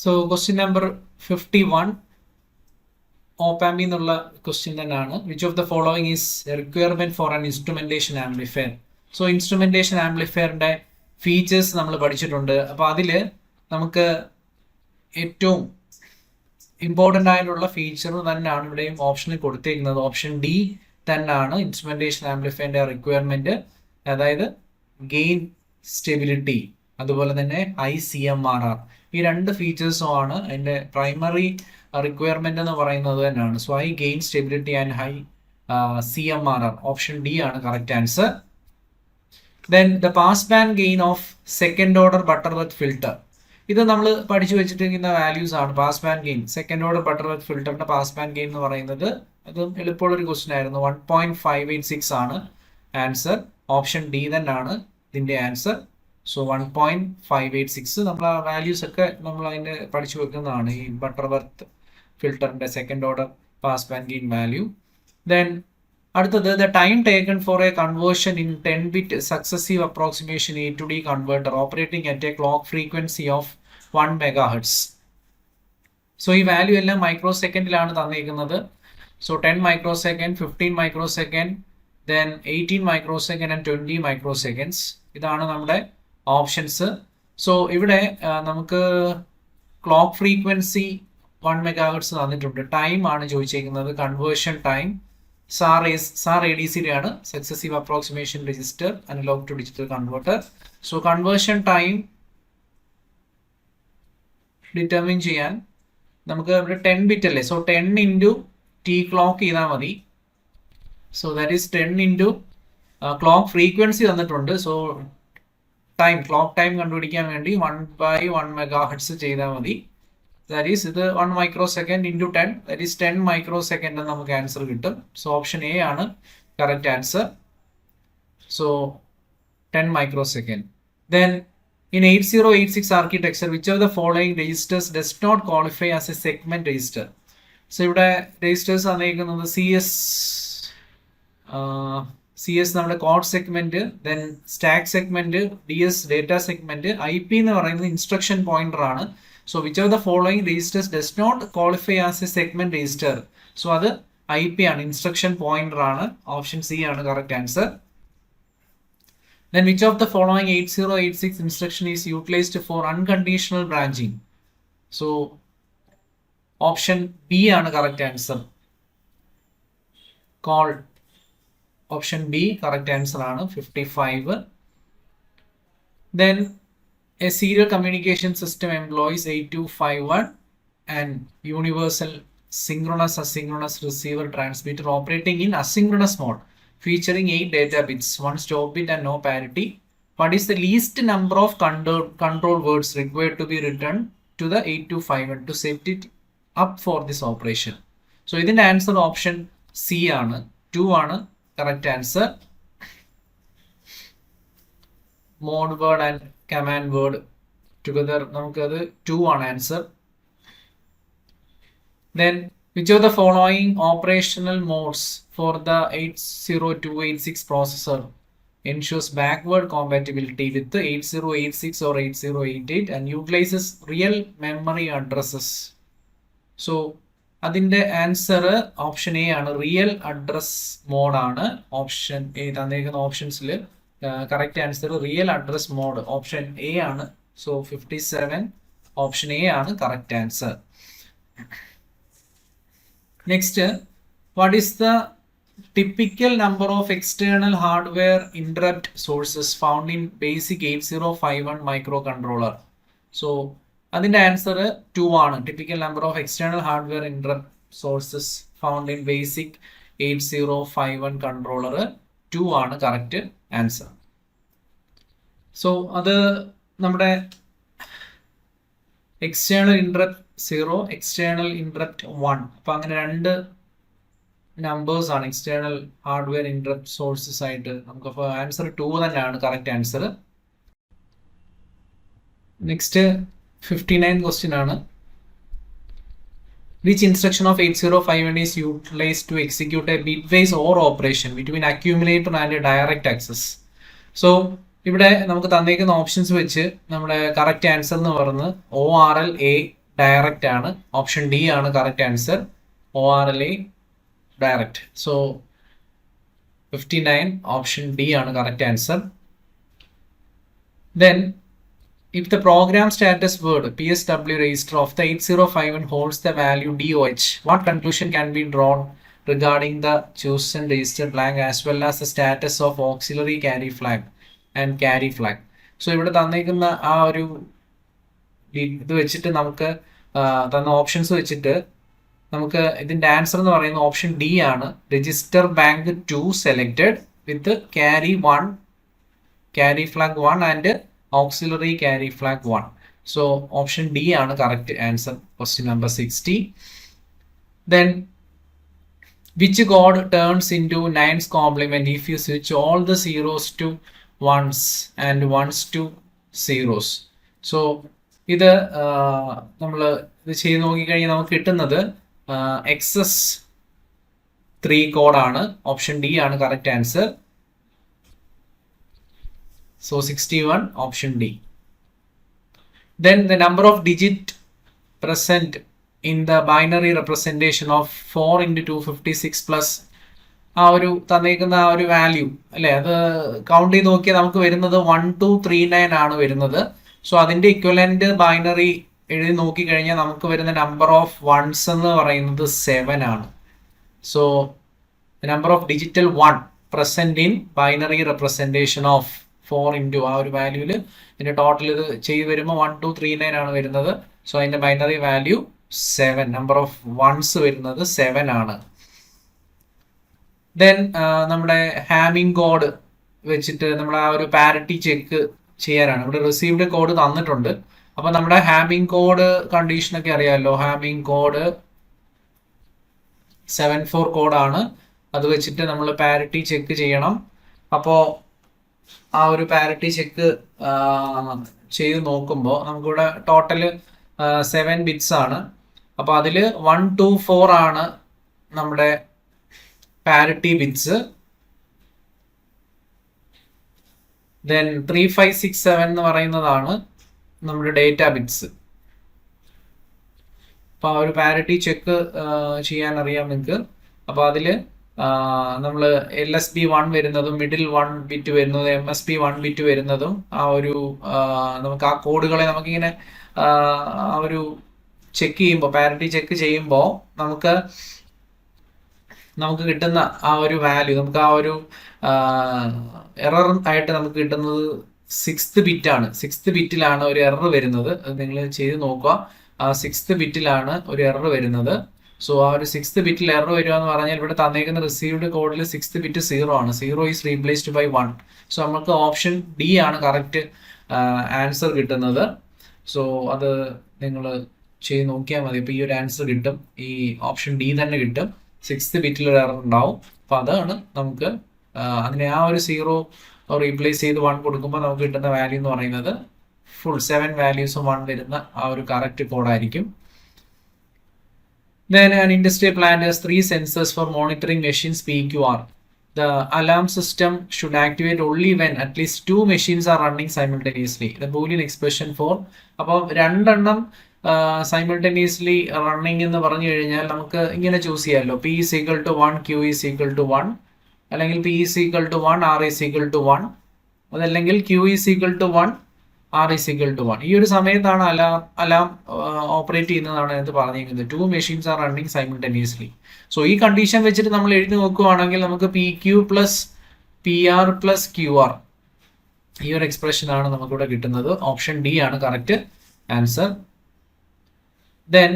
So question number 51 ഓപ്പാമ്പി എന്നുള്ള question തന്നെയാണ്. Which of the following is requirement for an instrumentation amplifier. So instrumentation ആംപ്ലിഫയറിന്റെ features നമ്മൾ പഠിച്ചിട്ടുണ്ട്. അപ്പോൾ അതിൽ നമുക്ക് ഏറ്റവും ഇമ്പോർട്ടൻ്റ് ആയിട്ടുള്ള ഫീച്ചർ തന്നെയാണ് ഇവിടെയും ഓപ്ഷനിൽ കൊടുത്തിരിക്കുന്നത്. ഓപ്ഷൻ ഡി തന്നെയാണ് ഇൻസ്ട്രുമെന്റേഷൻ ആംപ്ലിഫയറിന്റെ റിക്വയർമെന്റ്, അതായത് ഗെയിൻ സ്റ്റെബിലിറ്റി, അതുപോലെ തന്നെ ICMRR. ഈ രണ്ട് ഫീച്ചേഴ്സും ആണ് അതിന്റെ പ്രൈമറി റിക്വയർമെന്റ് എന്ന് പറയുന്നത് തന്നെയാണ്. So high gain stability and high CMRR. Option D ആണ് correct answer. Then the pass band gain of second order Butterworth filter. ഇത് നമ്മൾ പഠിച്ചു വെച്ചിട്ടിരിക്കുന്ന വാല്യൂസ് ആണ്. Pass band gain, second order Butterworth ഫിൽട്ടറിന്റെ പാസ് ബാൻഡ് ഗെയിൻ എന്ന് പറയുന്നത് അത് എളുപ്പമുള്ളൊരു ക്വസ്റ്റ്യൻ ആയിരുന്നു. 1.586 ആണ് ആൻസർ. ഓപ്ഷൻ ഡി തന്നെയാണ് ഇതിന്റെ ആൻസർ. സോ 1.586 നമ്മൾ ആ വാല്യൂസ് ഒക്കെ നമ്മൾ അതിന്റെ പഠിച്ചു വെക്കുന്നതാണ്, ഈ ബട്ടർവർത്ത് ഫിൽട്ടറിന്റെ second order pass band gain value. Then അടുത്തത് the time taken for a conversion in 10-bit successive approximation A to D converter operating at a clock frequency of 1 MHz. So ഈ value എല്ലാം micro സെക്കൻഡിലാണ് തന്നിരിക്കുന്നത്. So 10 microsecond, 15 microsecond, then 18 microsecond and 20 microseconds. ഇതാണ് നമ്മുടെ options. So ഇവിടെ നമുക്ക് clock frequency 1 MHz തന്നിട്ടുണ്ട്. Time ആണ് ചോദിച്ചിരിക്കുന്നത്, കൺവേർഷൻ ടൈം. സാർ ADC ആണ്, successive approximation register analogue to digital converter. So conversion time determine ചെയ്യാൻ നമുക്ക് ഇവിടെ 10-bit അല്ലേ, സോ 10 into T ക്ലോക്ക് ചെയ്താൽ മതി. So that is 10 into clock frequency തന്നിട്ടുണ്ട്. സോ ടൈം, ക്ലോക്ക് ടൈം കണ്ടുപിടിക്കാൻ വേണ്ടി 1/1 MHz ചെയ്താൽ മതി. ദാറ്റ് ഈസ് ഇത് 1 microsecond into 10, that is 10 microsecond എന്ന് നമുക്ക് ആൻസർ കിട്ടും. സോ ഓപ്ഷൻ എ ആണ് correct answer. So 10 microsecond. Then in 8086 architecture, which of the following registers does not qualify as a segment register? So ഇവിടെ registers തന്നിരിക്കുന്നത് CS നമ്മുടെ code segment, then stack segment, DS data segment, IP എന്ന് പറയുന്നത് instruction pointer ആണ്. So which of the following registers does not qualify as a segment register? So അത് IP ആണ്, instruction pointer ആണ്. Option C ആണ് correct answer. Then which of the following 8086 instruction is utilized for unconditional branching? So option B ആണ് correct answer. Call option B correct answer ആണ് 55. Then a serial communication system employs 8251 and universal synchronous asynchronous receiver transmitter operating in asynchronous mode, featuring 8 data bits, 1 stop bit and no parity. What is the least number of control words required to be written to the 8251 to set it up for this operation? So ഇതിന്റെ answer option C ആണ്, 2 ആണ് correct answer. Mode word and command word together നമുക്കത് 2 ആണ് answer. Then which of the following operational modes for the 80286 processor ensures backward compatibility with the 8086 or 8088 and utilizes real memory addresses? So അതിന്റെ answer option A ആണ്, real address mode ആണ്. Option A തന്നിരിക്കുന്ന ഓപ്ഷൻസിൽ correct answer real address mode option A ആണ്. So 57 option A ആണ് correct answer. Next, what is the typical number of external hardware interrupt sources found in basic 8051 microcontroller? So അതിന്റെ answer 2 ആണ്. Typical number of external hardware interrupt sources found in basic 8051 controller 2 ആണ് correct answer. So അത് നമ്മുടെ external interrupt 0, external interrupt 1. അപ്പൊ അങ്ങനെ രണ്ട് numbers ആണ് external hardware interrupt sources ആയിട്ട്. നമുക്കപ്പോൾ ആൻസർ 2 തന്നെയാണ് കറക്റ്റ് ആൻസർ. നെക്സ്റ്റ് 59 ക്വസ്റ്റ്യൻ ആണ്. Which instruction of 8051 is utilized to execute a bitwise OR operation between accumulator and a direct access? So ഇവിടെ നമുക്ക് തന്നേക്കുന്ന ഓപ്ഷൻസ് വെച്ച് നമ്മുടെ കറക്റ്റ് ആൻസർ എന്ന് പറയുന്നത് ORL A ഡയറക്റ്റ് ആണ്. ഓപ്ഷൻ ഡി ആണ് correct answer. ORLA direct. So 59 option D ആണ് correct answer. Then if the program status word PSW register of the 8051 holds the value DOH, what conclusion can be drawn regarding the chosen register blank as well as the status of auxiliary carry flag and carry flag? So ഇവിടെ തന്നിരിക്കുന്ന ആ ഒരു ഇത് വെച്ചിട്ട് നമുക്ക് തന്ന options വെച്ചിട്ട് നമുക്ക് ഇതിന്റെ ആൻസർ എന്ന് പറയുന്നത് ഓപ്ഷൻ ഡി ആണ്. Register bank 2 selected with carry 1, carry flag 1 and auxiliary carry flag 1. So option D ആണ് correct answer. Question number 60. Then which code turns into 9's complement if you switch all the zeros to ones and ones to zeros? So ഇത് നമ്മൾ ഇത് ചെയ്ത് നോക്കിക്കഴിഞ്ഞാൽ നമുക്ക് കിട്ടുന്നത് XS3 കോഡാണ്. Option D ആണ് correct answer. So 61 option D. Then the number of digit present in the binary representation of 4 into 256 plus ആ ഒരു തന്നിരിക്കുന്ന ആ ഒരു വാല്യൂ അല്ലേ, അത് കൗണ്ട് ചെയ്ത് നോക്കിയാൽ നമുക്ക് വരുന്നത് 1239 ആണ് വരുന്നത്. സോ അതിന്റെ ഇക്വലന്റ് ബൈനറി എഴുതി നോക്കിക്കഴിഞ്ഞാൽ നമുക്ക് വരുന്ന നമ്പർ ഓഫ് വൺസ് എന്ന് പറയുന്നത് 7 ആണ്. So number of digital 1 present in binary representation of 4 into ആ ഒരു വാല്യൂല് ഇതിന്റെ ടോട്ടൽ ഇത് ചെയ്ത് വരുമ്പോൾ 1239 ആണ് വരുന്നത്. സോ അതിന്റെ binary value 7, number of ones വരുന്നത് 7 ആണ്. ദെൻ നമ്മുടെ ഹാമിംഗ് കോഡ് വെച്ചിട്ട് നമ്മൾ ആ ഒരു പാരിറ്റി ചെക്ക് ചെയ്യാനാണ്. ഇവിടെ റിസീവ്ഡ് കോഡ് തന്നിട്ടുണ്ട്. അപ്പൊ നമ്മുടെ ഹാമിംഗ് കോഡ് കണ്ടീഷനൊക്കെ അറിയാമല്ലോ. ഹാമിംഗ് കോഡ് 74 കോഡാണ്. അത് വെച്ചിട്ട് നമ്മൾ പാരിറ്റി ചെക്ക് ചെയ്യണം. അപ്പോൾ ആ ഒരു പാരിറ്റി ചെക്ക് ചെയ്ത് നോക്കുമ്പോൾ നമുക്കിവിടെ ടോട്ടല് 7 ബിറ്റ്സ് ആണ്. അപ്പോൾ അതിൽ 1 2 4 ആണ് നമ്മുടെ പാരിറ്റി ബിറ്റ്സ്. ദെൻ 3 5 6 7 എന്ന് പറയുന്നതാണ് നമ്മുടെ ഡേറ്റ ബിറ്റ്സ്. അപ്പോൾ ആ ഒരു പാരിറ്റി ചെക്ക് ചെയ്യാൻ അറിയാം നിങ്ങൾക്ക്. അപ്പോൾ അതിൽ നമ്മൾ LSB 1 വരുന്നതും മിഡിൽ 1 ബിറ്റ് വരുന്നതും MSB 1 ബിറ്റ് വരുന്നതും ആ ഒരു നമുക്ക് ആ കോഡുകളെ നമുക്കിങ്ങനെ ആ ഒരു ചെക്ക് ചെയ്യുമ്പോൾ പാരിറ്റി ചെക്ക് ചെയ്യുമ്പോൾ നമുക്ക് കിട്ടുന്ന ആ ഒരു വാല്യൂ, നമുക്ക് ആ ഒരു എറർ ആയിട്ട് നമുക്ക് കിട്ടുന്നത് 6th ബിറ്റാണ്. 6th ബിറ്റിലാണ് ഒരു എറർ വരുന്നത്. അത് നിങ്ങൾ ചെയ്ത് നോക്കുക. ആ 6th ബിറ്റിലാണ് ഒരു എറർ വരുന്നത്. സോ ആ ഒരു 6th ബിറ്റിൽ എറർ വരിക എന്ന് പറഞ്ഞാൽ ഇവിടെ തന്നേക്കുന്ന റിസീവ്ഡ് കോഡിൽ 6th ബിറ്റ് 0 ആണ്. 0 ഈസ് റീപ്ലേസ്ഡ് ബൈ 1. സോ നമുക്ക് ഓപ്ഷൻ ഡി ആണ് കറക്റ്റ് ആൻസർ കിട്ടുന്നത്. സോ അത് നിങ്ങൾ ചെയ്ത് നോക്കിയാൽ മതി. ഇപ്പോൾ ഈ ഒരു ആൻസർ കിട്ടും. ഈ ഓപ്ഷൻ ഡി തന്നെ കിട്ടും. 6th ബിറ്റിൽ ഒരു എറർ ഉണ്ടാവും. അപ്പോൾ അതാണ് നമുക്ക് അതിനെ ആ ഒരു 0 റീപ്ലേസ് ചെയ്ത് 1 കൊടുക്കുമ്പോൾ നമുക്ക് കിട്ടുന്ന വാല്യൂ എന്ന് പറയുന്നത് ഫുൾ 7 വാല്യൂസും 1 വരുന്ന ആ ഒരു correct കോഡായിരിക്കും. Then an industrial plant has 3 sensors for monitoring machines PQR. The alarm system should activate only when at least 2 machines are running simultaneously. The Boolean expression for അപ്പോൾ 2 എണ്ണം simultaneously running എന്ന് പറഞ്ഞു കഴിഞ്ഞാൽ നമുക്ക് ഇങ്ങനെ ചൂസ് ചെയ്യാമല്ലോ. P is equal to 1, Q is equal to 1, അല്ലെങ്കിൽ P is equal to 1, R is equal to 1, അതല്ലെങ്കിൽ Q is equal to 1, R is equal to 1. ഈ ഒരു സമയത്താണ് അലാം ഓപ്പറേറ്റ് ചെയ്യുന്നതാണ് എന്ന് പറഞ്ഞിരിക്കുന്നത്. 2 machines are running simultaneously. So ഈ condition വെച്ചിട്ട് നമ്മൾ എഴുതി നോക്കുകയാണെങ്കിൽ നമുക്ക് PQ plus PR plus QR ഈ ഒരു എക്സ്പ്രഷൻ ആണ് നമുക്കിവിടെ കിട്ടുന്നത്. ഓപ്ഷൻ ഡി ആണ് correct answer. Then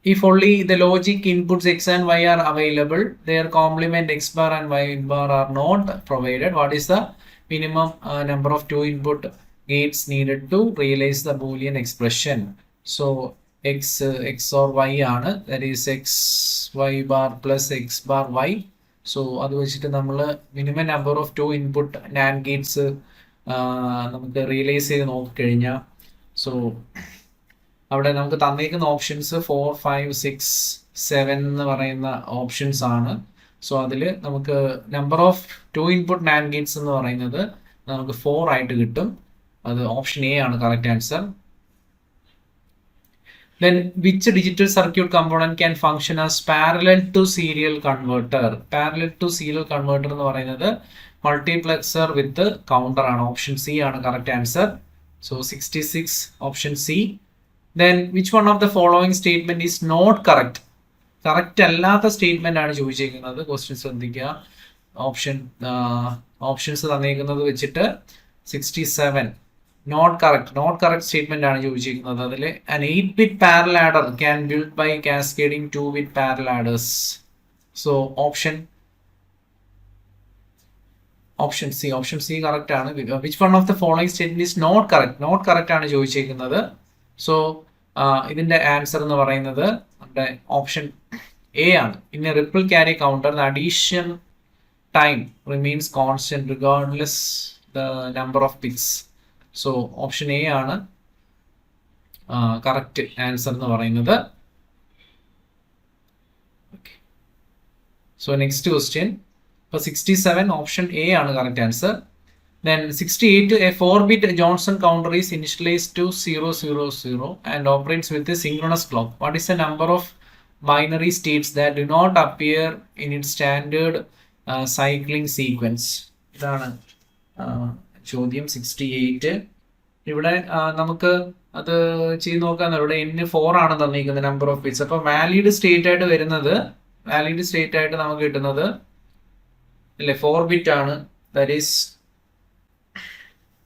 if only the logic inputs X and Y are available, their complement X bar and Y bar are not provided, what is the minimum number of 2 input gates needed to realize the Boolean expression? So X or Y ആണ്, that is X Y bar plus X bar Y. So അത് വെച്ചിട്ട് നമ്മൾ minimum number of 2 input NAND Gates നമുക്ക് realise ചെയ്ത് നോക്കിക്കഴിഞ്ഞാൽ so അവിടെ നമുക്ക് തന്നിരിക്കുന്ന ഓപ്ഷൻസ് 4 5 6 7 എന്ന് പറയുന്ന ഓപ്ഷൻസ് ആണ്. സോ അതിൽ നമുക്ക് number of 2 input NAND Gates എന്ന് പറയുന്നത് നമുക്ക് 4 ആയിട്ട് കിട്ടും. അത് ഓപ്ഷൻ എ ആണ് correct answer. Then which digital circuit component can function as parallel to serial converter? Parallel to serial converter എന്ന് പറയുന്നത് multiplexer with counter ആണ്. ഓപ്ഷൻ സി ആണ് correct answer. So 66 option C. Then which one of the following statement is not correct? Correct അല്ലാത്ത statement ആണ് ചോദിച്ചിരിക്കുന്നത്. Question ശ്രദ്ധിക്കുക. Options തന്നിരിക്കുന്നത് വെച്ചിട്ട് 67 നോട്ട് കറക്റ്റ് സ്റ്റേറ്റ്മെന്റ് ആണ് ചോദിച്ചിരിക്കുന്നത്. അതിൽ an 8-bit parallel adder can build by cascading 2-bit parallel adders. So option C correct ആണ്. Which one of the following statement is not correct ആണ് ചോദിച്ചിരിക്കുന്നത്. സോ ഇതിന്റെ ആൻസർ എന്ന് പറയുന്നത് നമ്മുടെ ഓപ്ഷൻ എ ആണ്. In a ripple carry counter the addition time remains constant regardless the number of bits. So option A ആണ് correct answer എന്ന് പറയുന്നത്. So next question. ഇപ്പോൾ 67 ഓപ്ഷൻ എ ആണ് correct answer. Then 68, a 4-bit Johnson counter is initialized to 000 and operates with a synchronous clock. What is the number of binary states that do not appear in its standard cycling sequence? ഇതാണ് ചോദ്യം 68. ഇവിടെ നമുക്ക് അത് ചെയ്ത് നോക്കാൻ. ഇവിടെ N4 ആണ് തന്നിരിക്കുന്നത് നമ്പർ ഓഫ് ബിറ്റ്സ്. അപ്പോൾ വാലിഡ് സ്റ്റേറ്റ് ആയിട്ട് നമുക്ക് കിട്ടുന്നത് അല്ലേ 4-bit ആണ്. ദാറ്റ് ഈസ്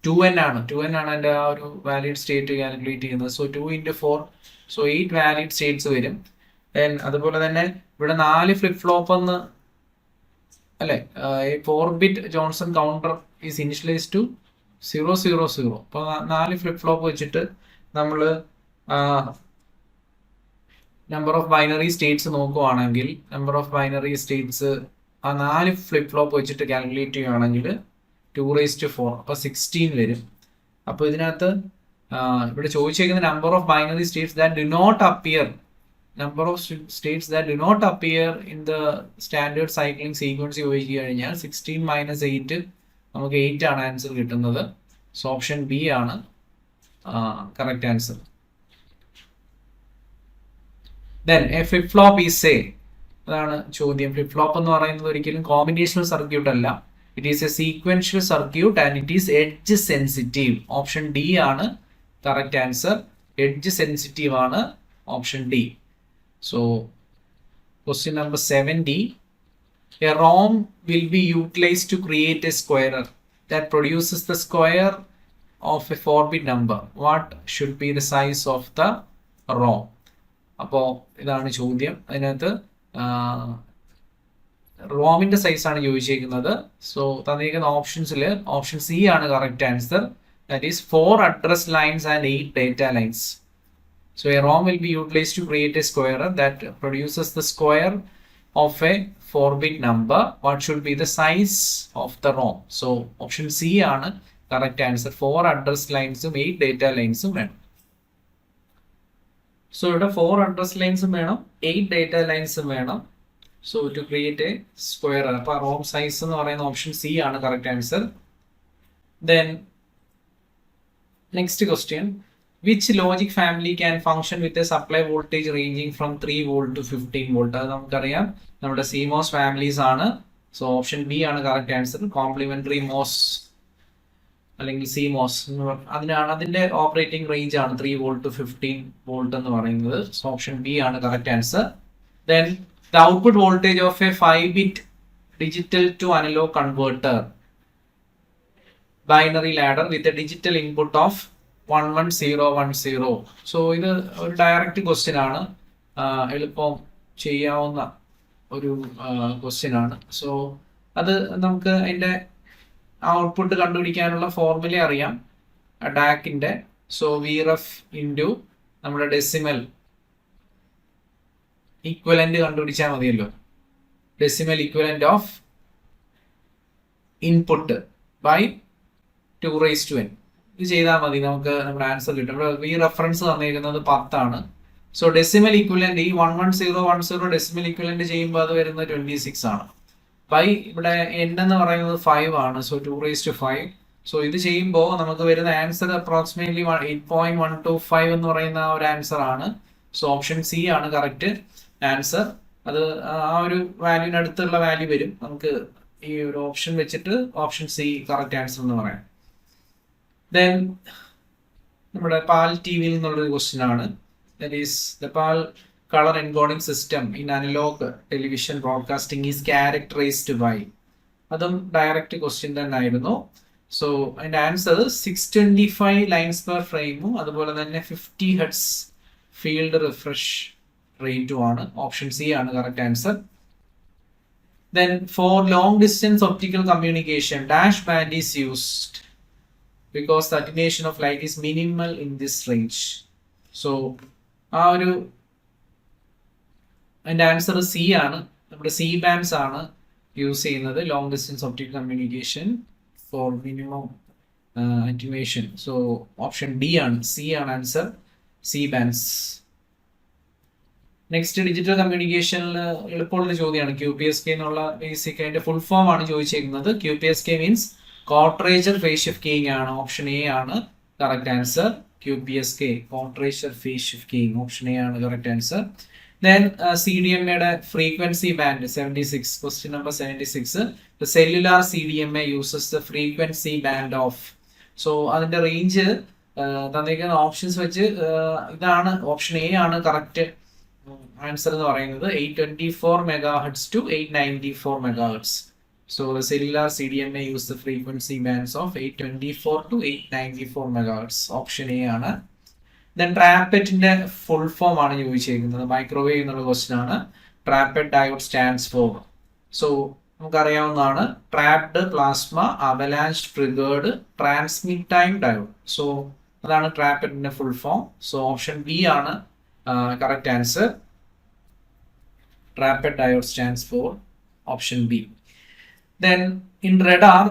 2n ആണ് എൻ്റെ ആ ഒരു വാലിഡ് സ്റ്റേറ്റ് കാൽക്കുലേറ്റ് ചെയ്യുന്നത്. So 2 into 4, so 8 valid States വരും. അതുപോലെ തന്നെ ഇവിടെ 4 ഫ്ലിപ്പ് ഫ്ലോപ്പ് എന്ന് അല്ലെ 4-bit Johnson counter is initialise to 000. അപ്പോൾ 4 ഫ്ലിപ്പ് ഫ്ലോപ്പ് വെച്ചിട്ട് നമ്മൾ നമ്പർ ഓഫ് ബൈനറി സ്റ്റേറ്റ്സ് നോക്കുവാണെങ്കിൽ ആ 4 ഫ്ലിപ്പ് ഫ്ലോപ്പ് വെച്ചിട്ട് കാൽക്കുലേറ്റ് ചെയ്യുകയാണെങ്കിൽ 2⁴. അപ്പോൾ 16 വരും. അപ്പോൾ ഇതിനകത്ത് ഇവിടെ ചോദിച്ചിരിക്കുന്ന number of binary states that do not appear in the standard cycling sequence ചോദിച്ചു കഴിഞ്ഞാൽ 16 - 8 നമുക്ക് 8 ആണ് ആൻസർ കിട്ടുന്നത്. സോ ഓപ്ഷൻ ബി ആണ് correct answer. Then A flip flop is അതാണ് ചോദ്യം. ഫ്ലിപ്പ് ഫ്ലോപ്പ് എന്ന് പറയുന്നത് ഒരിക്കലും കോമ്പിനേഷണൽ സർക്യൂട്ട് അല്ല. It is a sequential circuit and it is edge sensitive. Option D ആണ് correct answer. Edge sensitive ആണ് option D. So question number 70. A ROM will be utilized to create a squarer that produces the square of a 4-bit number. What should be the size of the ROM? അപ്പോൾ ഇതാണ് ചോദ്യം. അതിനകത്ത് റോമിന്റെ size ആണ് ചോദിച്ചിരിക്കുന്നത്. So തന്നിരിക്കുന്ന ഓപ്ഷൻസിൽ option C ആണ് correct answer. That is 4 address lines and 8 data lines. So a ROM will be utilised to create a square that produces the square of a 4-bit number. What should be the size of the ROM? So option C ആണ് correct answer. 4 address ലൈൻസും 8 data ലൈൻസും വേണം. So ഇവിടെ 4 address ലൈൻസും വേണം, 8 data ലൈൻസും വേണം. So to create a square, അപ്പോൾ ROM size എന്ന് പറയുന്ന ഓപ്ഷൻ സി ആണ് correct answer. Then next question, which logic family can function with a supply voltage ranging from 3 volt to 15 volt? അത് നമുക്കറിയാം നമ്മുടെ CMOS ഫാമിലീസ് ആണ്. സോ ഓപ്ഷൻ ബി ആണ് correct answer. Complementary MOS അല്ലെങ്കിൽ CMOS അതിന്റെ operating range ആണ് 3 volt to 15 volt എന്ന് പറയുന്നത്. സോ ഓപ്ഷൻ ബി ആണ് correct answer. Then the output voltage of a 5-bit digital to analog converter binary ladder with a digital input of 11010. So ഇത് ഒരു direct question ആണ്, എളുപ്പം ചെയ്യാവുന്ന ഒരു ക്വസ്റ്റ്യൻ ആണ്. സോ അത് നമുക്ക് അതിൻ്റെ ഔട്ട്പുട്ട് കണ്ടുപിടിക്കാനുള്ള ഫോർമുല അറിയാം ഡാക്കിൻ്റെ. സോ VREF ഇൻറ്റു നമ്മുടെ ഡെസിമൽ ഈക്വലന്റ് കണ്ടുപിടിച്ചാൽ മതിയല്ലോ. Decimal equivalent of input by 2⁻n. ഇത് ചെയ്താൽ മതി, നമുക്ക് നമ്മുടെ ആൻസർ കിട്ടും. ഇവിടെ ഈ റെഫറൻസ് തന്നിരിക്കുന്നത് 10 ആണ്. സോ ഡെസിമൽ ഈക്വലന്റ് ഈ 11010 ഡെസിമൽ ഈക്വലന്റ് ചെയ്യുമ്പോൾ അത് വരുന്നത് 26 ആണ്. ബൈ ഇവിടെ n എന്ന് പറയുന്നത് 5 ആണ്. സോ 2⁵. സോ ഇത് ചെയ്യുമ്പോൾ നമുക്ക് വരുന്ന ആൻസർ അപ്രോക്സിമേറ്റ്ലി 8.125 എന്ന് പറയുന്ന ഒരു ആൻസർ ആണ്. സോ ഓപ്ഷൻ സി ആണ് കറക്റ്റ് ആൻസർ. അത് ആ ഒരു വാല്യൂവിന് അടുത്തുള്ള വാല്യൂ വരും. നമുക്ക് ഈ ഒരു ഓപ്ഷൻ വെച്ചിട്ട് ഓപ്ഷൻ സി കറക്റ്റ് ആൻസർ എന്ന് പറയാം. ദെൻ നമ്മുടെ പാൽ ടി വിയിൽ നിന്നുള്ളൊരു ക്വസ്റ്റ്യൻ ആണ്. That is the PAL colour encoding system in analogue television broadcasting is characterised by. അതും ഡയറക്റ്റ് ക്വസ്റ്റ്യൻ തന്നെ ആയിരുന്നു. സോ അതിന്റെ ആൻസർ 625 ലൈൻസ് പെർ ഫ്രെയിമും അതുപോലെ തന്നെ 50 ഹെർട്സ് ഫീൽഡ് റിഫ്രഷ് റേറ്റും ആണ്. ഓപ്ഷൻ സി ആണ് correct answer. Then for long distance optical communication dash band is used because the attenuation of light is minimal in this range. So ആ ഒരു അതിന്റെ answer C ആണ്. നമ്മുടെ സി ബാൻഡ്സ് ആണ് use ചെയ്യുന്നത് long distance optical communication for minimum attenuation. So option D ആണ്, C ആണ് answer, C bands. Next digital കമ്മ്യൂണിക്കേഷനിൽ എളുപ്പമുള്ള ചോദ്യമാണ് QPSK എന്നുള്ള ബേസിക് അതിന്റെ ഫുൾ ഫോം ആണ് ചോദിച്ചിരിക്കുന്നത്. QPSK means quadrature phase shift keying ആണ്. ഓപ്ഷൻ എ ആണ് correct answer. QPSK quadrature phase shift keying, option A ആണ് correct answer. Then CDMA frequency band 76, question number 76. The cellular CDMA uses the frequency band of. So അതിന്റെ range തന്നിരിക്കുന്ന options വെച്ച് ഇതാണ് option A ആണ് correct answer എന്ന് പറയുന്നത്. 824 MHz to 894 MHz. So the cellular CDMA use the frequency bands of 824 to 894 MHz. Option A ആണ്. Then ട്രാപ്പെറ്റിന്റെ full form ആണ് ചോദിച്ചിരിക്കുന്നത്. മൈക്രോവേവ് എന്നുള്ള ക്വസ്റ്റ്യൻ ആണ്. TRAPATT diode stands for. So നമുക്കറിയാവുന്നതാണ് trapped plasma avalanche triggered transmit time diode. So അതാണ് ട്രാപ്പഡിന്റെ full form. So option B ആണ് correct answer. TRAPATT diode stands for option B. Then in radar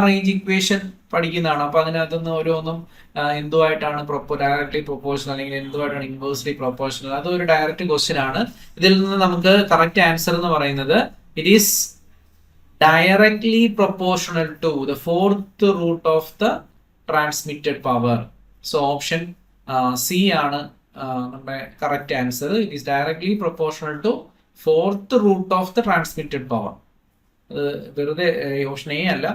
range equation പഠിക്കുന്നതാണ്. അപ്പൊ അതിനകത്തുനിന്ന് ഓരോന്നും എന്തുമായിട്ടാണ് directly proportional അല്ലെങ്കിൽ എന്തുമായിട്ടാണ് ഇൻവേഴ്സ്ലി പ്രൊപ്പോർഷണൽ, അതൊരു ഡയറക്റ്റ് ക്വസ്റ്റ്യൻ ആണ്. ഇതിൽ നിന്ന് നമുക്ക് കറക്റ്റ് ആൻസർ എന്ന് പറയുന്നത് it is directly proportional to the fourth root of the transmitted power. So option C ആണ് നമ്മുടെ correct answer. It is directly proportional to fourth root of the transmitted power. വെറുതെ option A അല്ല,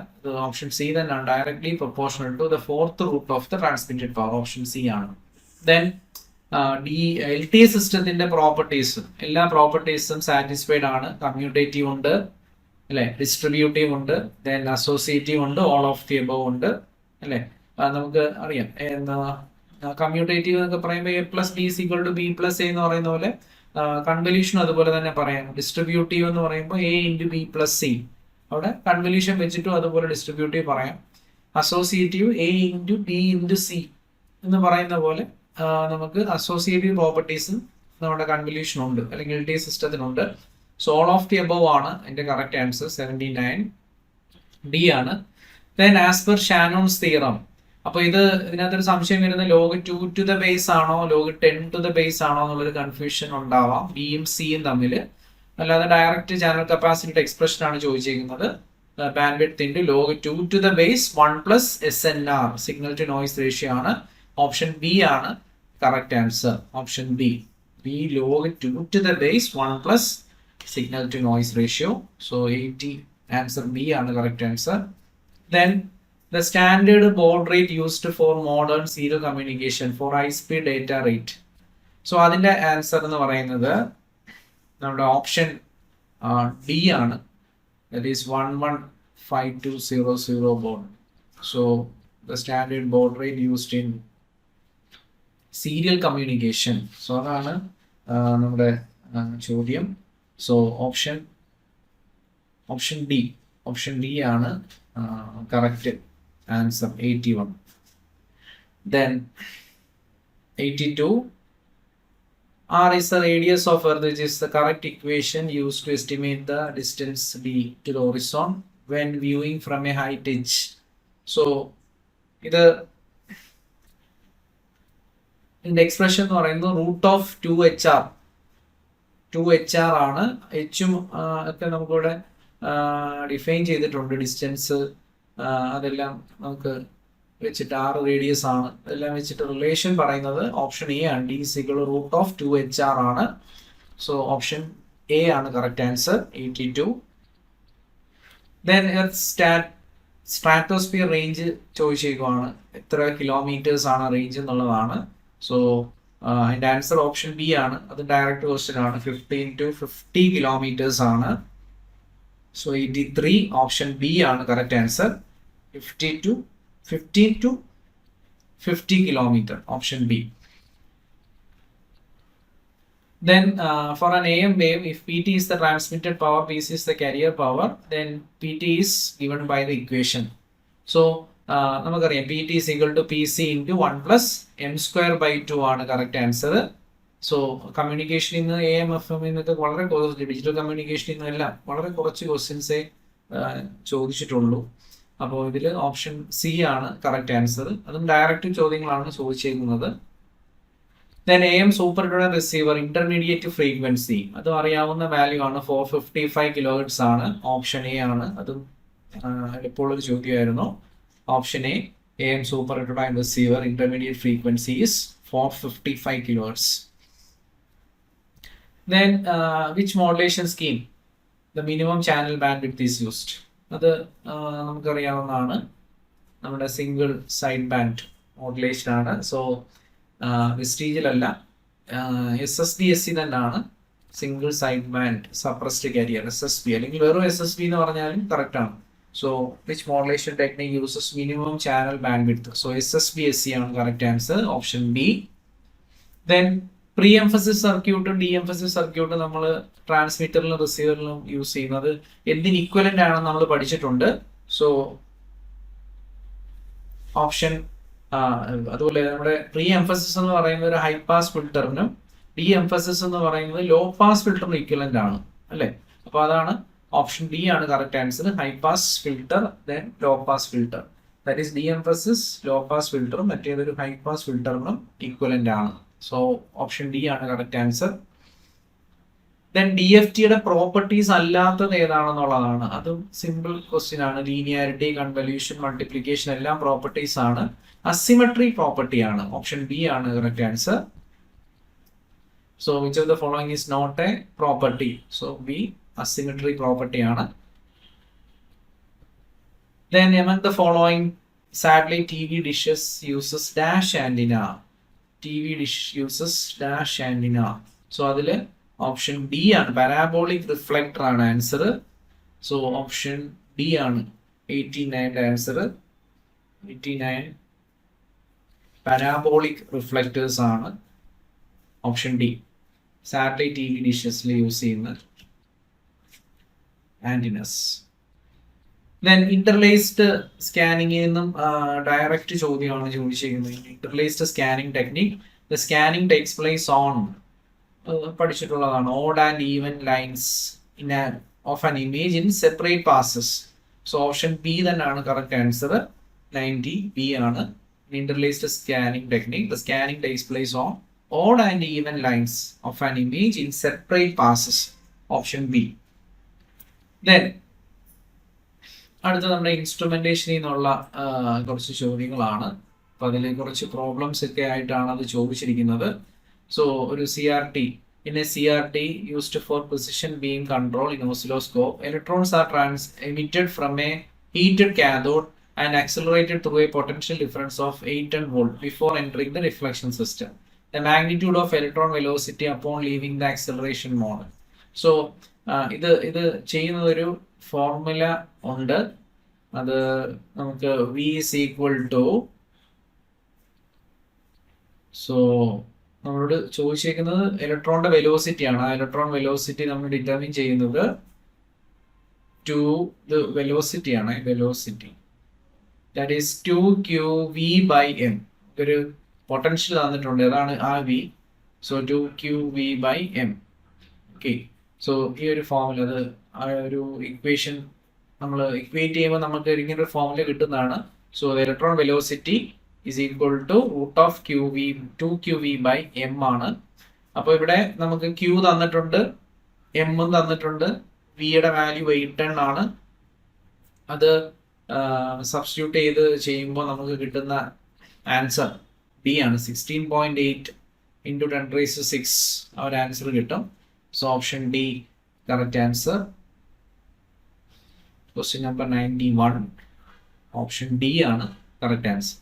option C തന്നെയാണ്. Directly proportional to the fourth root of the transmitted power, option C ആണ്. Then LTE സിസ്റ്റത്തിന്റെ properties, എല്ലാ പ്രോപ്പർട്ടീസും satisfied ആണ്. Commutative ഉണ്ട് അല്ലെ, ഡിസ്ട്രിബ്യൂട്ടീവ് ഉണ്ട്, ദെൻ അസോസിയേറ്റീവ് ഉണ്ട്, ഓൾ ഓഫ് ദി എബവ് ഉണ്ട് അല്ലെ. നമുക്ക് അറിയാം കമ്മ്യൂട്ടേറ്റീവ് എന്നൊക്കെ പറയുമ്പോൾ A+B=B+A എന്ന് പറയുന്ന പോലെ കൺവല്യൂഷൻ അതുപോലെ തന്നെ പറയാം. ഡിസ്ട്രിബ്യൂട്ടീവ് എന്ന് പറയുമ്പോൾ A×B+C, അവിടെ കൺവല്യൂഷൻ വെച്ചിട്ടും അതുപോലെ ഡിസ്ട്രിബ്യൂട്ടീവ് പറയാം. അസോസിയേറ്റീവ് A×B×C എന്ന് പറയുന്ന പോലെ നമുക്ക് അസോസിയേറ്റീവ് പ്രോപ്പർട്ടീസും നമ്മുടെ കൺവല്യൂഷൻ ഉണ്ട് അല്ലെങ്കിൽ LTE സിസ്റ്റത്തിനുണ്ട്. So all of the above ആണ് അതിന്റെ കറക്റ്റ് ആൻസർ. 79 ഡി ആണ്. Then as per Shannon's theorem. അപ്പൊ ഇതിനകത്തൊരു സംശയം വരുന്നത് log 2 to the base ആണോ log 10 to the base ആണോ എന്നുള്ളൊരു കൺഫ്യൂഷൻ ഉണ്ടാവാം ബിയും സിയും തമ്മിൽ. അല്ലാതെ ഡയറക്റ്റ് ചാനൽ കപ്പാസിറ്റിയുടെ എക്സ്പ്രഷൻ ആണ് ചോദിച്ചിരിക്കുന്നത്. Bandwidth into log 2 to the base 1 + SNR, signal to noise ratio ആണ്. ഓപ്ഷൻ ബി ആണ് correct answer. Option B log 2 to the base 1 + signal to noise ratio. So 80 answer B ആണ് correct answer. Then the standard baud rate used for modern serial communication for high-speed data rate. So അതിന്റെ answer എന്ന് പറയുന്നത് നമ്മുടെ option D ആണ്. That is 115200 baud. So the standard baud rate used in serial communication. So അതാണ് നമ്മുടെ ചോദ്യം. So option D ആണ് correct answer. 81. Then 82. R is the radius of Earth, which is the correct equation used to estimate the distance d to the horizon when viewing from a height h. So ഇത് ഇതിന്റെ expression എന്ന് പറയുന്നത് √2HR. 2HR ആണ്. എച്ചും ഒക്കെ നമുക്കിവിടെ define ചെയ്തിട്ടുണ്ട്. Distance അതെല്ലാം നമുക്ക് വെച്ചിട്ട് 6 റേഡിയസ് ആണ്, ഇതെല്ലാം വെച്ചിട്ട് റിലേഷൻ പറയുന്നത് ഓപ്ഷൻ എ ആണ്. D √2HR ആണ്. സോ ഓപ്ഷൻ എ ആണ് correct answer 82. Then stratosphere range ചോദിച്ചേക്കുവാണ്, എത്ര കിലോമീറ്റേഴ്സ് ആണ് റേഞ്ച് എന്നുള്ളതാണ്. സോ അതിൻ്റെ ആൻസർ ഓപ്ഷൻ ബി ആണ്. അത് ഡയറക്റ്റ് ക്വസ്റ്റ്യൻ ആണ്. 15 to 50 കിലോമീറ്റേഴ്സ് ആണ്. സോ 83 ഓപ്ഷൻ ബി ആണ് correct answer. 15 to 50 kilometre option B. Then for an AM wave, if PT is the transmitted power, PC is the carrier power, then PT is given by the equation. So നമുക്കറിയാം PT is equal to PC into 1 plus m²/2 ആണ് correct answer. So കമ്മ്യൂണിക്കേഷനിൽ നിന്ന് AM/FM എന്നൊക്കെ വളരെ കുറച്ച്, digital കമ്മ്യൂണിക്കേഷനിൽ നിന്നെല്ലാം വളരെ കുറച്ച് ക്വസ്റ്റ്യൻസേ ചോദിച്ചിട്ടുള്ളൂ. അപ്പോൾ ഇതിൽ ഓപ്ഷൻ സി ആണ് കറക്റ്റ് ആൻസർ. അതും ഡയറക്റ്റ് ചോദ്യങ്ങളാണ് ചോദിച്ചിരിക്കുന്നത്. Then AM super receiver intermediate frequency, അതും അറിയാവുന്ന വാല്യൂ ആണ്, 455 kHz ആണ്. ഓപ്ഷൻ എ ആണ്. അതും എളുപ്പമുള്ള ഒരു ചോദ്യമായിരുന്നു. Option A, AM super receiver intermediate frequency is 455 kHz. Then which modulation scheme the minimum channel bandwidth is used? അത് നമുക്കറിയാവുന്നതാണ്, നമ്മുടെ സിംഗിൾ സൈഡ് ബാൻഡ് മോഡുലേഷൻ ആണ്. സോ വെസ്റ്റീജിലല്ല, SSBSC തന്നെയാണ് single side band suppressed carrier, SSB, അല്ലെങ്കിൽ വെറും SSB എന്ന് പറഞ്ഞാലും correct ആണ്. So which modulation technique uses minimum channel bandwidth? So SSBSC ആണ് correct answer, option B. Then pre emphasis സർക്യൂട്ടും D emphasis സർക്യൂട്ടും നമ്മൾ ട്രാൻസ്മിറ്ററിലും റിസീവറിലും യൂസ് ചെയ്യുന്നത് എന്തിന് ഇക്വലന്റ് ആണെന്ന് നമ്മൾ പഠിച്ചിട്ടുണ്ട്. സോ ഓപ്ഷൻ അതുപോലെ നമ്മുടെ പ്രീ എംഫസിസ് എന്ന് പറയുന്നത് ഒരു ഹൈ പാസ് ഫിൽറ്ററിനും ഡി എംഫസിസ് എന്ന് പറയുന്നത് ലോ പാസ് ഫിൽറ്ററിനും ഇക്വലന്റ് ആണ്, അല്ലേ? അപ്പോൾ അതാണ് ഓപ്ഷൻ ഡി ആണ് correct answer. High pass filter then low pass filter, that is de emphasis low pass ഫിൽറ്ററും മറ്റേതൊരു ഹൈ പാസ് ഫിൽറ്ററിനും ഈക്വലന്റ് ആണ്. സോ ഓപ്ഷൻ ഡി ആണ് കറക്റ്റ് ആൻസർ. ദെൻ DFTയുടെ പ്രോപ്പർട്ടീസ് അല്ലാത്തത് ഏതാണെന്നുള്ളതാണ്. അതും സിമ്പിൾ ക്വസ്റ്റ്യൻ ആണ്. ലീനിയാരിറ്റി, കൺവല്യൂഷൻ, മൾട്ടിപ്ലിക്കേഷൻ എല്ലാം പ്രോപ്പർട്ടീസ് ആണ്. അസിമെട്രി പ്രോപ്പർട്ടി ആണ്. ഓപ്ഷൻ ബി ആണ് correct answer. So which of the following is not a property? So B, asymmetry property ആണ്. Then among the following satellite TV dishes uses dash antenna. TV dish uses dash antenna. So അതിൽ option D ആണ്, parabolic reflector ആണ് answer. So option D ആണ് 89 answer. 89 parabolic reflectors ആണ് option D. Satellite TV ഡിഷസിൽ use ചെയ്യുന്ന antennas. Then interlaced സ്കാനിങ്ങിൽ നിന്നും direct ചോദ്യമാണ് ചോദിച്ചിരിക്കുന്നത്. Interlaced scanning technique, the scanning takes place on, പഠിച്ചിട്ടുള്ളതാണ്, odd and even lines in of an image in separate passes. So option B തന്നെയാണ് correct answer. 90 B ആണ്. Interlaced scanning technique, the scanning takes place on odd and even lines of an image in separate passes, option B. Then അടുത്ത നമ്മുടെ ഇൻസ്ട്രുമെന്റേഷനിൽ നിന്നുള്ള കുറച്ച് ചോദ്യങ്ങളാണ്. അപ്പൊ അതിൽ കുറച്ച് പ്രോബ്ലംസ് ഒക്കെ ആയിട്ടാണ് അത് ചോദിച്ചിരിക്കുന്നത്. സോ ഒരു CRT, in a CRT used for precision beam control in oscilloscope, electrons are emitted from a heated cathode and accelerated through a potential difference of 8 volt before entering the reflection system. The magnitude of electron velocity upon leaving the acceleration mode. So ഇത് ചെയ്യുന്നത് ഒരു formula ഉണ്ട്. അത് നമുക്ക് V is equal to, so നമ്മളോട് ചോദിച്ചേക്കുന്നത് ഇലക്ട്രോണിന്റെ velocity ആണ്. ആ ഇലക്ട്രോൺ വെലോസിറ്റി നമ്മൾ ഡിറ്റർമിൻ ചെയ്യുന്നത് വെലോസിറ്റി ആണ്. Velocity that is 2qV/m. ഒരു പൊട്ടൻഷ്യൽ തന്നിട്ടുണ്ട്, അതാണ് ആ V. So 2qV/m. Okay, so ഈ ഒരു ഫോർമുല, അത് ആ ഒരു ഇക്വേഷൻ നമ്മൾ ഇക്വേറ്റ് ചെയ്യുമ്പോൾ നമുക്ക് ഇങ്ങനെ ഒരു ഫോർമുല കിട്ടുന്നതാണ്. So electron velocity is equal to root of 2qV/m ആണ്. അപ്പോൾ ഇവിടെ നമുക്ക് Q തന്നിട്ടുണ്ട്, M തന്നിട്ടുണ്ട്, V യുടെ വാല്യൂ 8 ആണ്. അത് സബ്സ്റ്റിറ്റ്യൂട്ട് ചെയ്ത് ചെയ്യുമ്പോൾ നമുക്ക് കിട്ടുന്ന ആൻസർ ബി ആണ്. 16.8 ഇൻറ്റു 10⁶ ആ ഒരു ആൻസർ കിട്ടും. So option D correct answer. Question number 91 option D ആണ് കറക്റ്റ് ആൻസർ.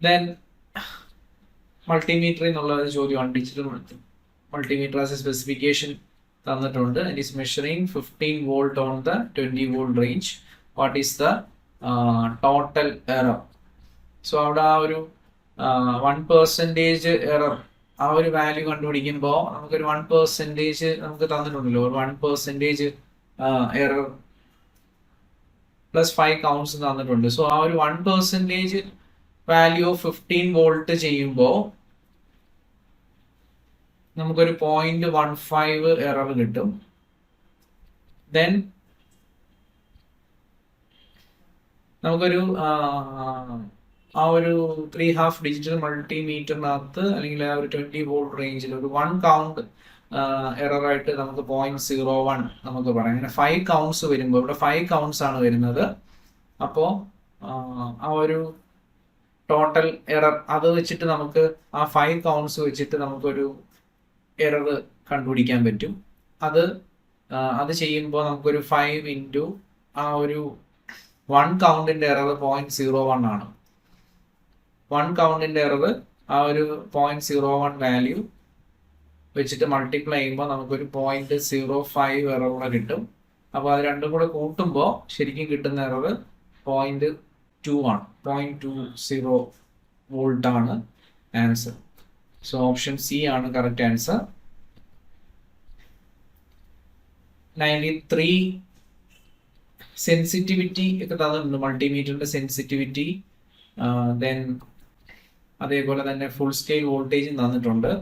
ദെൻ മൾട്ടിമീറ്റർ എന്നുള്ള ഒരു ചോദ്യമാണ്. Digital multimeter as a specification തന്നിട്ടുണ്ട്. It is measuring 15 volt on the 20 volt range. What is the total error? So അവിടെ ആ ഒരു 1% error, ആ ഒരു വാല്യൂ കണ്ടുപിടിക്കുമ്പോൾ നമുക്കൊരു 1% നമുക്ക് തന്നിട്ടുണ്ടല്ലോ, ഒരു 1% എറർ പ്ലസ് 5 കൗണ്ട്സ് തന്നിട്ടുണ്ട്. സോ ആ ഒരു 1% വാല്യൂ ഓഫ് 15 വോൾട്ട് ചെയ്യുമ്പോൾ നമുക്കൊരു 0.15 എറർ കിട്ടും. ദെൻ നമുക്കൊരു ആ ഒരു 3/2 ഡിജിറ്റൽ മൾട്ടിമീറ്ററിനകത്ത് അല്ലെങ്കിൽ ആ ഒരു 20 വോൾട്ട് റേഞ്ചിൽ ഒരു 1 കൗണ്ട് എറർ ആയിട്ട് നമുക്ക് 0.01 നമുക്ക് പറയാം. അങ്ങനെ 5 കൗണ്ട്സ് വരുമ്പോൾ ഇവിടെ 5 കൗണ്ട്സ് ആണ് വരുന്നത്. അപ്പോൾ ആ ഒരു ടോട്ടൽ എറർ അത് വെച്ചിട്ട് നമുക്ക് ആ 5 കൗണ്ട്സ് വെച്ചിട്ട് നമുക്കൊരു എറർ കണ്ടുപിടിക്കാൻ പറ്റും. അത് ചെയ്യുമ്പോൾ നമുക്കൊരു 5 ഇൻറ്റു ആ ഒരു 1 കൗണ്ടിൻ്റെ എറർ 0.01 ആണ്. 1 കൗണ്ടിൻ്റെ എറർ ആ ഒരു 0.01 വാല്യൂ വെച്ചിട്ട് മൾട്ടിപ്ലൈ ചെയ്യുമ്പോൾ നമുക്കൊരു 0.05 എറർ കിട്ടും. അപ്പോൾ അത് രണ്ടും കൂടെ കൂട്ടുമ്പോൾ ശരിക്കും കിട്ടുന്ന എറർ 0.2 ആണ്. 0.20 വോൾട്ട് ആണ് ആൻസർ. സോ ഓപ്ഷൻ സി ആണ് കറക്റ്റ് ആൻസർ. 93 സെൻസിറ്റിവിറ്റി ഒക്കെ തന്നിട്ടുണ്ട്. മൾട്ടിമീറ്ററിന്റെ സെൻസിറ്റിവിറ്റി, ദെൻ അതേപോലെ തന്നെ ഫുൾ സ്കെയിൽ വോൾട്ടേജും തന്നിട്ടുണ്ട്.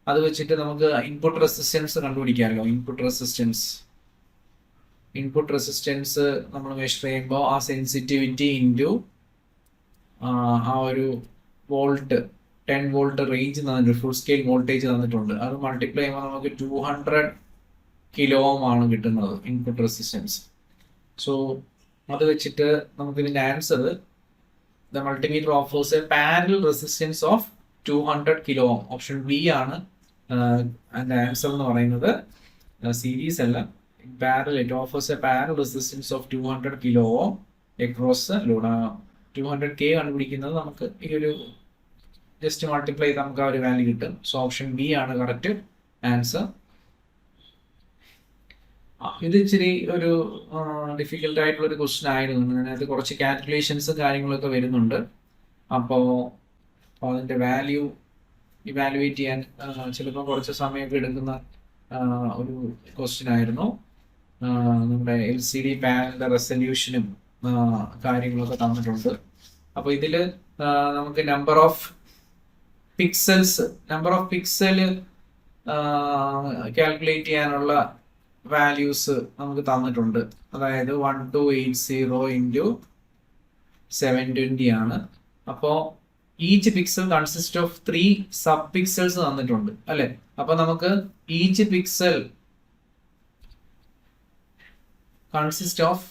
അത് വെച്ചിട്ട് നമുക്ക് ഇൻപുട്ട് റെസിസ്റ്റൻസ് കണ്ടുപിടിക്കാമല്ലോ. ഇൻപുട്ട് റെസിസ്റ്റൻസ് നമ്മൾ മെഷർ ചെയ്യുമ്പോൾ ആ സെൻസിറ്റിവിറ്റി ഇൻറ്റു ആ ഒരു വോൾട്ട് 10 വോൾട്ട് റേഞ്ച് തന്നിട്ടുണ്ട്, ഫുൾ സ്കെയിൽ വോൾട്ടേജ് തന്നിട്ടുണ്ട്. അത് മൾട്ടിപ്ലൈ ചെയ്യുമ്പോൾ നമുക്ക് 200 കിലോ ഓം ആണ് കിട്ടുന്നത് ഇൻപുട്ട് റെസിസ്റ്റൻസ്. സോ അത് വെച്ചിട്ട് നമുക്ക് ഇതിൻ്റെ answer, the multimeter offers A parallel resistance of 200 kilo ohm. Option B ആണ് അതിൻ്റെ ആൻസർ എന്ന് പറയുന്നത്. സീരീസ് അല്ല, parallel. It offers A parallel resistance of 200 kilo ohm across load. 200K കണ്ടുപിടിക്കുന്നത് നമുക്ക് ഈ ഒരു ജസ്റ്റ് മൾട്ടിപ്ലൈ ചെയ്ത് നമുക്ക് ആ ഒരു വാല്യൂ കിട്ടും. സോ ഓപ്ഷൻ ബി ആണ് കറക്റ്റ് ആൻസർ. ഇത് ഇച്ചിരി ഒരു ഡിഫിക്കൽട്ട് ആയിട്ടുള്ള ഒരു ക്വസ്റ്റ്യൻ ആയിരുന്നു. അതിനകത്ത് കുറച്ച് കാൽക്കുലേഷൻസും കാര്യങ്ങളൊക്കെ വരുന്നുണ്ട്. അപ്പോൾ അതിൻ്റെ വാല്യൂ ഇവാലുവേറ്റ് ചെയ്യാൻ ചിലപ്പോൾ കുറച്ച് സമയമൊക്കെ എടുക്കുന്ന ഒരു ക്വസ്റ്റ്യൻ ആയിരുന്നു. നമ്മുടെ LCD പാനലിൻ്റെ റെസല്യൂഷനും കാര്യങ്ങളൊക്കെ തന്നിട്ടുണ്ട്. അപ്പോൾ ഇതിൽ നമുക്ക് നമ്പർ ഓഫ് പിക്സൽ കാൽക്കുലേറ്റ് ചെയ്യാനുള്ള വാല്യൂസ് നമുക്ക് തന്നിട്ടുണ്ട്. അതായത് 1280 ഇൻറ്റു 720 ആണ്. അപ്പോൾ each pixel consist of 3 sub pixels തന്നിട്ടുണ്ട് അല്ലേ. അപ്പോൾ നമുക്ക് each pixel consist of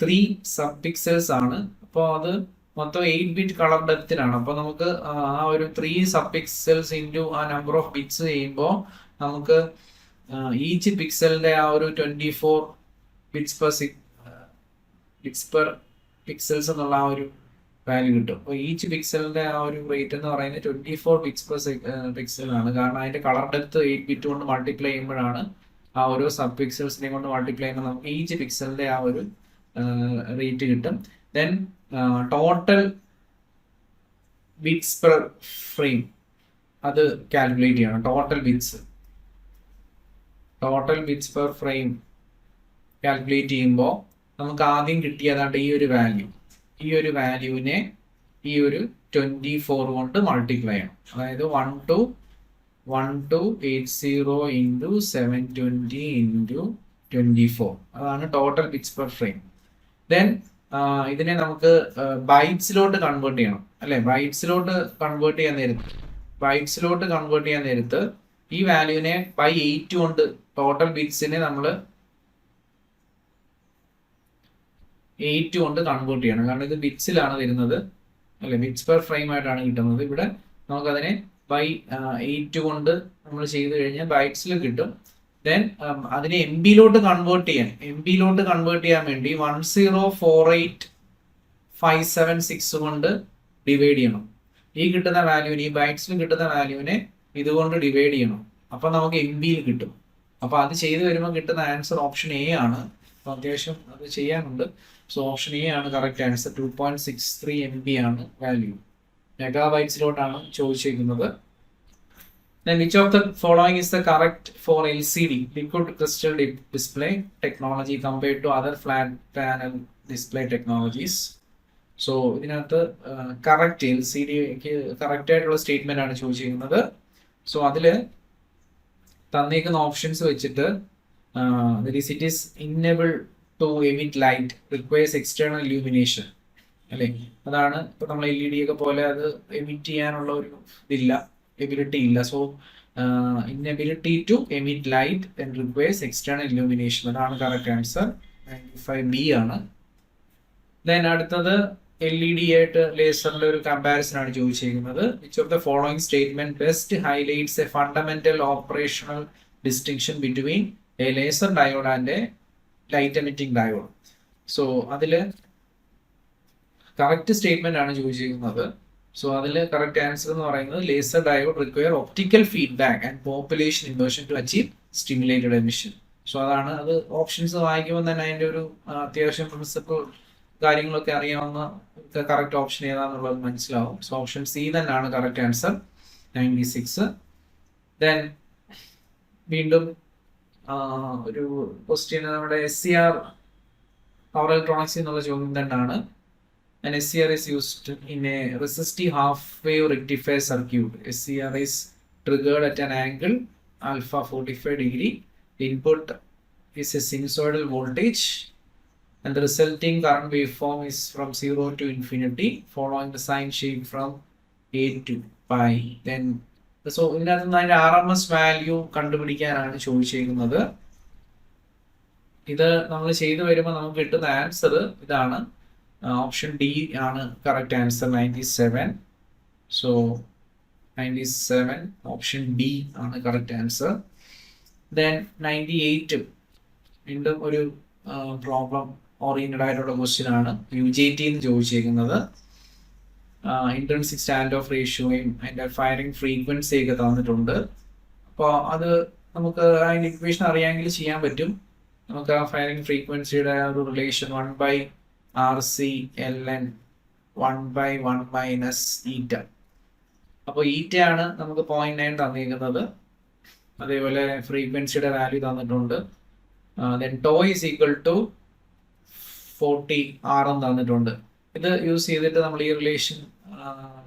3 sub pixels ആണ്. അപ്പോൾ അത് മൊത്തം 8 ബിറ്റ് കളർ ഡെപ്തിലാണ്. അപ്പോൾ നമുക്ക് ആ ഒരു 3 സബ് പിക്സൽസ് ഇൻറ്റു ആ നമ്പർ ഓഫ് ബിറ്റ്സ് ചെയ്യുമ്പോൾ നമുക്ക് ഈച്ച് പിക്സലിന്റെ ആ ഒരു 24 ബിറ്റ്സ് പെർ പിക്സൽസ് എന്നുള്ള ആ ഒരു വാല്യൂ കിട്ടും. അപ്പോൾ ഈച്ച് പിക്സലിന്റെ ആ ഒരു റേറ്റ് എന്ന് പറയുന്നത് 24 ബിറ്റ്സ് പെർ പിക്സലാണ്. കാരണം അതിന്റെ കളർ ഡെപ്ത് 8 ബിറ്റ് കൊണ്ട് മൾട്ടിപ്ലൈ ചെയ്യുമ്പോഴാണ് ആ ഓരോ സബ് പിക്സൽസിനെ കൊണ്ട് മൾട്ടിപ്ലൈ ചെയ്യുമ്പോൾ നമുക്ക് ഈച്ച് പിക്സലിന്റെ ആ ഒരു റേറ്റ് കിട്ടും. Then total bits per frame അത് കാൽക്കുലേറ്റ് ചെയ്യണം. Total bits per frame calculate ചെയ്യുമ്പോൾ നമുക്ക് ആദ്യം കിട്ടിയതാണ്ട് ഈ ഒരു വാല്യൂവിനെ ഈ ഒരു 24 കൊണ്ട് മൾട്ടിപ്ലൈ ചെയ്യണം. അതായത് 1280 ഇൻറ്റു 720 ഇൻറ്റു 24 അതാണ് total bits per frame. Then ഇതിനെ നമുക്ക് ബൈറ്റ്സിലോട്ട് കൺവേർട്ട് ചെയ്യണം അല്ലെ. ബൈറ്റ്സിലോട്ട് കൺവേർട്ട് ചെയ്യാൻ നേരത്ത് ഈ വാല്യൂവിനെ by 8 കൊണ്ട് ടോട്ടൽ ബിറ്റ്സിനെ നമ്മൾ 8 കൊണ്ട് കൺവേർട്ട് ചെയ്യണം. കാരണം ഇത് ബിറ്റ്സിലാണ് വരുന്നത് അല്ലെ, ബിറ്റ്സ് പെർ ഫ്രെയിം ആയിട്ടാണ് കിട്ടുന്നത്. ഇവിടെ നമുക്കതിനെ ബൈ 8 കൊണ്ട് നമ്മൾ ചെയ്ത് കഴിഞ്ഞാൽ ബൈറ്റ്സിൽ കിട്ടും. ദെൻ അതിനെ MB-ലോട്ട് കൺവേർട്ട് ചെയ്യാൻ വേണ്ടി 1048576 കൊണ്ട് ഡിവൈഡ് ചെയ്യണം. ഈ കിട്ടുന്ന വാല്യൂവിനെ, ഈ ബൈറ്റ്സിൽ കിട്ടുന്ന വാല്യൂവിനെ ഇതുകൊണ്ട് ഡിവൈഡ് ചെയ്യണം. അപ്പൊ നമുക്ക് MB-യിൽ കിട്ടും. അപ്പൊ അത് ചെയ്ത് വരുമ്പോൾ കിട്ടുന്ന ആൻസർ ഓപ്ഷൻ എ ആണ്. അപ്പൊ അത്യാവശ്യം അത് ചെയ്യാനുണ്ട്. സോ ഓപ്ഷൻ എ ആണ് കറക്റ്റ് ആൻസർ. 2.63 MB ആണ് വാല്യൂ. മെഗാബൈറ്റ്സിലോട്ടാണ് ചോദിച്ചിരിക്കുന്നത്. Then which of the following is the correct for LCD, liquid crystal display technology, compared to other flat panel display technologies? So ഇതിനകത്ത് correct LCDക്ക് കറക്റ്റ് ആയിട്ടുള്ള statement ആണ് ചോദിച്ചിരിക്കുന്നത്. So അതിൽ തന്നിരിക്കുന്ന ഓപ്ഷൻസ് വെച്ചിട്ട് it is enable to emit light, requires external illumination അല്ലേ. അതാണ് ഇപ്പൊ നമ്മൾ LED ഒക്കെ പോലെ അത് എമിറ്റ് ചെയ്യാനുള്ള ഒരു ഇതില്ല, എബിലിറ്റി ഇല്ല. So inability to emit light and requires external illumination, അതാണ് കറക്റ്റ് ആൻസർ. 95B ആണ്. ദെൻ അടുത്തത് LED ആയിട്ട് ലേസറിന്റെ ഒരു കമ്പാരിസൺ ആണ് ചോദിച്ചിരിക്കുന്നത്. Which of the following statement best highlights a fundamental operational distinction between a laser diode and a light emitting diode? So അതിൽ correct statement ആണ് ചോദിച്ചിരിക്കുന്നത്. സോ അതിൽ കറക്റ്റ് ആൻസർ എന്ന് പറയുന്നത് laser diode require optical feedback and population inversion to achieve stimulated emission. So അതാണ്. അത് options വായിക്കുമ്പോൾ തന്നെ അതിന്റെ ഒരു അത്യാവശ്യം പ്രിൻസിപ്പിൾ കാര്യങ്ങളൊക്കെ അറിയാവുന്ന കറക്റ്റ് ഓപ്ഷൻ ഏതാണെന്നുള്ളത് മനസ്സിലാവും. സോ ഓപ്ഷൻ സി തന്നെയാണ് കറക്റ്റ് ആൻസർ, 96. ദെൻ വീണ്ടും ഒരു ക്വസ്റ്റ്യൻ നമ്മുടെ SCR പവർ ഇലക്ട്രോണിക്സ് എന്നുള്ള ചോദ്യം തന്നെയാണ്. And SCR is used in a resistive half-wave rectifier circuit. SCR is triggered at an angle alpha 45 degree. The input is a sinusoidal voltage, and the resulting current waveform is from 0 to infinity, following the sine shape from A to pi. Then, so ഇതിനകത്ത് അതിന്റെ RMS value കണ്ടുപിടിക്കാനാണ് ചോദിച്ചിരിക്കുന്നത്. ഇത് നമ്മൾ ചെയ്തു വരുമ്പോൾ നമുക്ക് കിട്ടുന്ന answer ഇതാണ്. ഓപ്ഷൻ ഡി ആണ് correct answer, 97. So 97 option B ആണ് കറക്റ്റ് ആൻസർ. ദെൻ 98 വീണ്ടും ഒരു പ്രോബ്ലം ഓറിയന്റഡ് ആയിട്ടുള്ള ക്വസ്റ്റ്യൻ ആണ്. UJT എന്ന് ചോദിച്ചിരിക്കുന്നത്. ഇൻട്രിൻസിക് സ്റ്റാൻഡ് ഓഫ് റേഷ്യോയും അതിന്റെ ഫയറിംഗ് ഫ്രീക്വൻസി ഒക്കെ തന്നിട്ടുണ്ട്. അപ്പോൾ അത് നമുക്ക് അതിന്റെ ഇക്വേഷൻ അറിയാമെങ്കിൽ ചെയ്യാൻ പറ്റും. നമുക്ക് ആ ഫയറിംഗ് ഫ്രീക്വൻസിയുടെ ഒരു റിലേഷൻ 1/RC/ln 1/1 - ഈറ്റ. അപ്പോൾ ഈറ്റ ആണ് നമുക്ക് 0.9 തന്നിരിക്കുന്നത്. അതേപോലെ ഫ്രീക്വൻസിയുടെ വാല്യൂ തന്നിട്ടുണ്ട്. Then tau is equal to 40R തന്നിട്ടുണ്ട്. ഇത് യൂസ് ചെയ്തിട്ട് നമ്മൾ ഈ റിലേഷൻ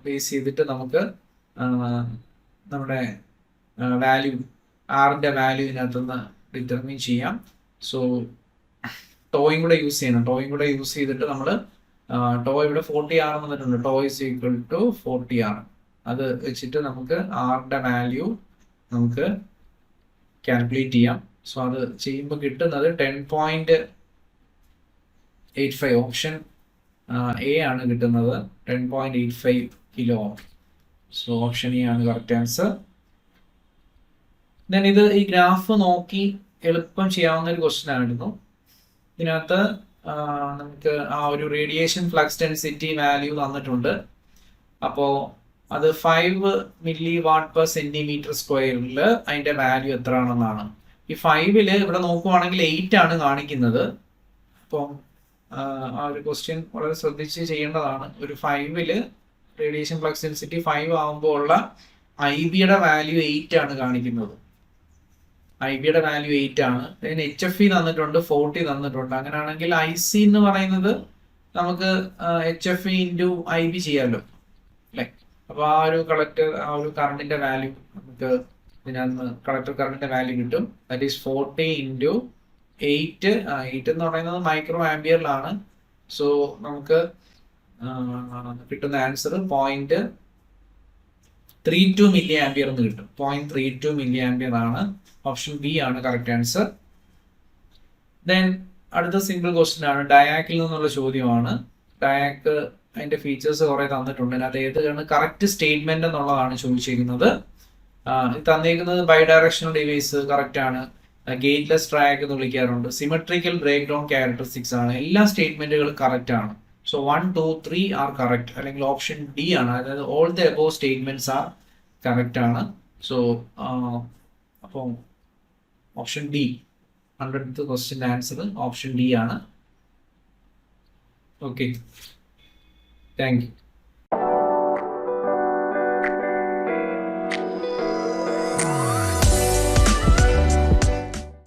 ബേസ് ചെയ്തിട്ട് നമുക്ക് നമ്മുടെ വാല്യൂ ആറിന്റെ വാല്യൂ ഇതിനകത്തുനിന്ന് ഡിറ്റർമിൻ ചെയ്യാം. സോ ടോയും കൂടെ യൂസ് ചെയ്യണം. ടോയും കൂടെ യൂസ് ചെയ്തിട്ട് നമ്മൾ ടോ ഇവിടെ 40R തന്നിട്ടുണ്ട്. Tau is equal to 40R. അത് വെച്ചിട്ട് നമുക്ക് ആറിന്റെ വാല്യൂ നമുക്ക് കാൽക്കുലേറ്റ് ചെയ്യാം. സോ അത് ചെയ്യുമ്പോൾ കിട്ടുന്നത് 10.85. ഓപ്ഷൻ എ ആണ് കിട്ടുന്നത്, 10.85 കിലോ. സോ ഓപ്ഷൻ എ ആണ് കറക്റ്റ് ആൻസർ. ദെൻ ഇത് ഈ ഗ്രാഫ് നോക്കി എളുപ്പം ചെയ്യാവുന്ന ഒരു ക്വസ്റ്റ്യൻ ആയിരുന്നു. ഇതിനകത്ത് നമുക്ക് ആ ഒരു റേഡിയേഷൻ ഫ്ലക്സ് ഡെൻസിറ്റി വാല്യൂ തന്നിട്ടുണ്ട്. അപ്പോൾ അത് 5 mW/cm². അതിന്റെ വാല്യൂ എത്ര ആണെന്നാണ്. ഈ 5-ല് ഇവിടെ നോക്കുവാണെങ്കിൽ 8 ആണ് കാണിക്കുന്നത്. അപ്പം ആ ഒരു ക്വസ്റ്റ്യൻ വളരെ ശ്രദ്ധിച്ച് ചെയ്യേണ്ടതാണ്. ഒരു 5-ല് റേഡിയേഷൻ ഫ്ലക്സ് ഡെൻസിറ്റി 5 ആകുമ്പോൾ ഉള്ള IB-യുടെ വാല്യൂ 8 ആണ് കാണിക്കുന്നത്. IB-യുടെ വാല്യൂ 8 ആണ്. HFE തന്നിട്ടുണ്ട്, 40 തന്നിട്ടുണ്ട്. അങ്ങനെയാണെങ്കിൽ IC എന്ന് പറയുന്നത് നമുക്ക് HFE × IB ചെയ്യാമല്ലോ അല്ലെ. അപ്പൊ ആ ഒരു ആ ഒരു കറണ്ടിന്റെ വാല്യൂ നമുക്ക് ഇതിനകത്ത് കളക്ടർ കറണ്ടിന്റെ വാല്യൂ കിട്ടും. That is 40 × 8. 8 എന്ന് പറയുന്നത് മൈക്രോ ആംബിയറിലാണ്. സോ നമുക്ക് കിട്ടുന്ന ആൻസർ 0.32 മില്ലി ആംബിയർ എന്ന് കിട്ടും. 0.32 മില്ലി ആംബിയർ ആണ്. ഓപ്ഷൻ ബി ആണ് കറക്റ്റ് ആൻസർ. ദെൻ അടുത്ത സിമ്പിൾ ക്വസ്റ്റ്യൻ ആണ്. ഡയാക്കിൽ നിന്നുള്ള ചോദ്യമാണ്. ഡയാക്ക് അതിന്റെ ഫീച്ചേഴ്സ് കുറെ തന്നിട്ടുണ്ട്. അത് ഏതാണ് കറക്റ്റ് സ്റ്റേറ്റ്മെന്റ് എന്നുള്ളതാണ് ചോദിച്ചിരിക്കുന്നത്. തന്നിരിക്കുന്നത് ബൈ ഡയറക്ഷണൽ ഡിവൈസ് കറക്റ്റ് ആണ്. ഗേറ്റ്ലെസ് ട്രാക്ക് എന്ന് വിളിക്കാറുണ്ട്. സിമെട്രിക്കൽ ബ്രേക്ക് ഡൗൺ ക്യാരക്ടറിസ്റ്റിക്സ് ആണ്. എല്ലാ സ്റ്റേറ്റ്മെന്റുകളും കറക്റ്റ് ആണ്. So 1, 2, 3 are correct. അല്ലെങ്കിൽ ഓപ്ഷൻ ഡി ആണ്. അതായത് all the above statements are correct ആണ്. സോ അപ്പോൾ option D 100th question answer option D ആണ്. Okay, thank U.